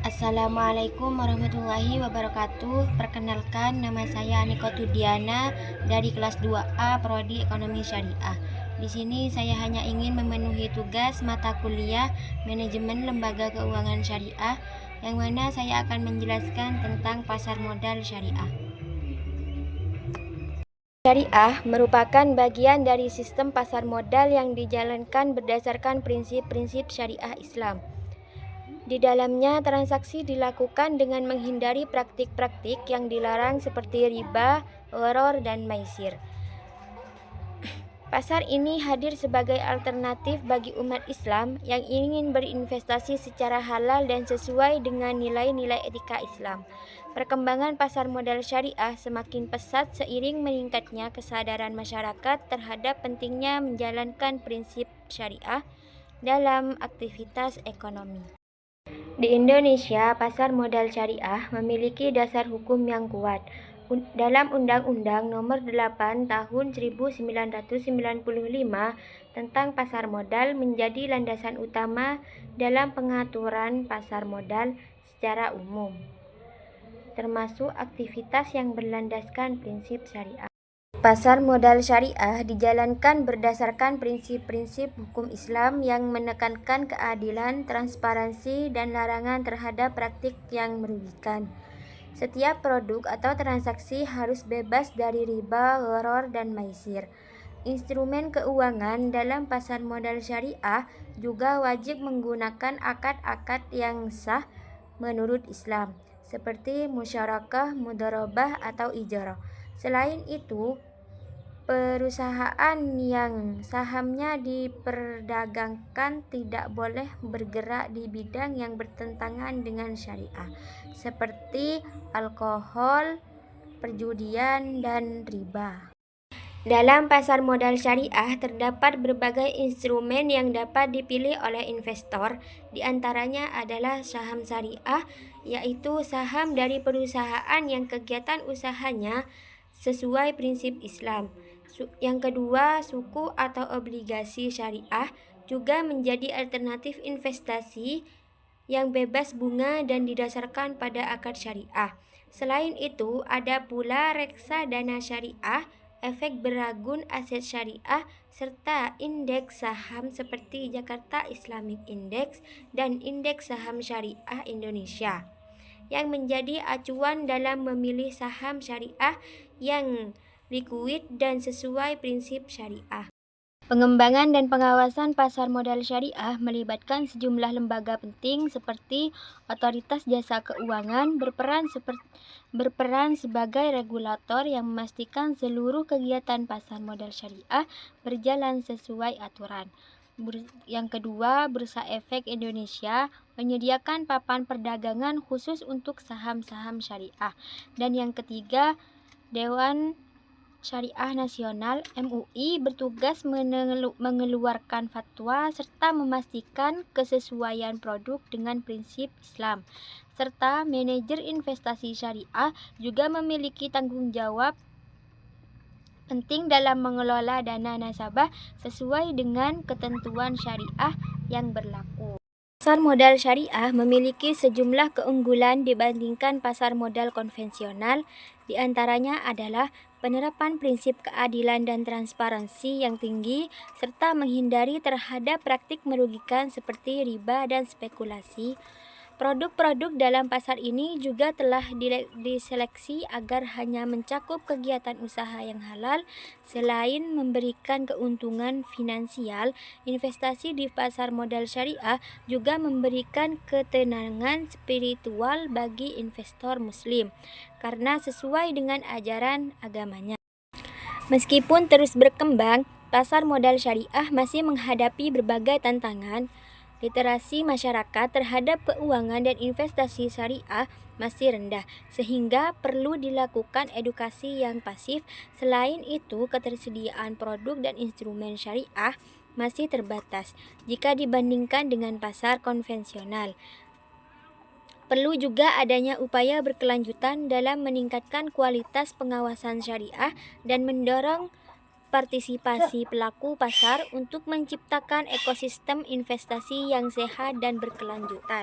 Assalamualaikum warahmatullahi wabarakatuh. Perkenalkan, nama saya Niko Tudiana dari kelas 2A Prodi Ekonomi Syariah. Di sini saya hanya ingin memenuhi tugas mata kuliah Manajemen Lembaga Keuangan Syariah, yang mana saya akan menjelaskan tentang pasar modal syariah. Syariah merupakan bagian dari sistem pasar modal yang dijalankan berdasarkan prinsip-prinsip syariah Islam. Di dalamnya, transaksi dilakukan dengan menghindari praktik-praktik yang dilarang seperti riba, gharar, dan maisir. Pasar ini hadir sebagai alternatif bagi umat Islam yang ingin berinvestasi secara halal dan sesuai dengan nilai-nilai etika Islam. Perkembangan pasar modal syariah semakin pesat seiring meningkatnya kesadaran masyarakat terhadap pentingnya menjalankan prinsip syariah dalam aktivitas ekonomi. Di Indonesia, pasar modal syariah memiliki dasar hukum yang kuat. Dalam Undang-Undang Nomor 8 Tahun 1995 tentang pasar modal menjadi landasan utama dalam pengaturan pasar modal secara umum, termasuk aktivitas yang berlandaskan prinsip syariah. Pasar modal syariah dijalankan berdasarkan prinsip-prinsip hukum Islam yang menekankan keadilan, transparansi, dan larangan terhadap praktik yang merugikan. Setiap produk atau transaksi harus bebas dari riba, gharar, dan maisir. Instrumen keuangan dalam pasar modal syariah juga wajib menggunakan akad-akad yang sah menurut Islam, seperti musyarakah, mudharabah, atau ijarah. Selain itu, perusahaan yang sahamnya diperdagangkan tidak boleh bergerak di bidang yang bertentangan dengan syariah, seperti alkohol, perjudian, dan riba. Dalam pasar modal syariah terdapat berbagai instrumen yang dapat dipilih oleh investor. Di antaranya adalah saham syariah, yaitu saham dari perusahaan yang kegiatan usahanya sesuai prinsip Islam. Yang kedua, suku atau obligasi syariah juga menjadi alternatif investasi yang bebas bunga dan didasarkan pada akad syariah. Selain itu, ada pula reksadana syariah, efek beragun aset syariah, serta indeks saham seperti Jakarta Islamic Index dan indeks saham syariah Indonesia, yang menjadi acuan dalam memilih saham syariah yang likuid dan sesuai prinsip syariah. Pengembangan dan pengawasan pasar modal syariah melibatkan sejumlah lembaga penting seperti Otoritas Jasa Keuangan berperan sebagai regulator yang memastikan seluruh kegiatan pasar modal syariah berjalan sesuai aturan. Yang kedua, Bursa Efek Indonesia menyediakan papan perdagangan khusus untuk saham-saham syariah. Dan yang ketiga, Dewan Syariah Nasional (MUI) bertugas mengeluarkan fatwa serta memastikan kesesuaian produk dengan prinsip Islam. Serta manajer investasi syariah juga memiliki tanggung jawab penting dalam mengelola dana nasabah sesuai dengan ketentuan syariah yang berlaku. Pasar modal syariah memiliki sejumlah keunggulan dibandingkan pasar modal konvensional. Di antaranya adalah penerapan prinsip keadilan dan transparansi yang tinggi, serta menghindari terhadap praktik merugikan seperti riba dan spekulasi. Produk-produk dalam pasar ini juga telah diseleksi agar hanya mencakup kegiatan usaha yang halal. Selain memberikan keuntungan finansial, investasi di pasar modal syariah juga memberikan ketenangan spiritual bagi investor muslim, karena sesuai dengan ajaran agamanya. Meskipun terus berkembang, pasar modal syariah masih menghadapi berbagai tantangan. Literasi masyarakat terhadap keuangan dan investasi syariah masih rendah, sehingga perlu dilakukan edukasi yang pasif. Selain itu, ketersediaan produk dan instrumen syariah masih terbatas jika dibandingkan dengan pasar konvensional. Perlu juga adanya upaya berkelanjutan dalam meningkatkan kualitas pengawasan syariah dan mendorong partisipasi pelaku pasar untuk menciptakan ekosistem investasi yang sehat dan berkelanjutan.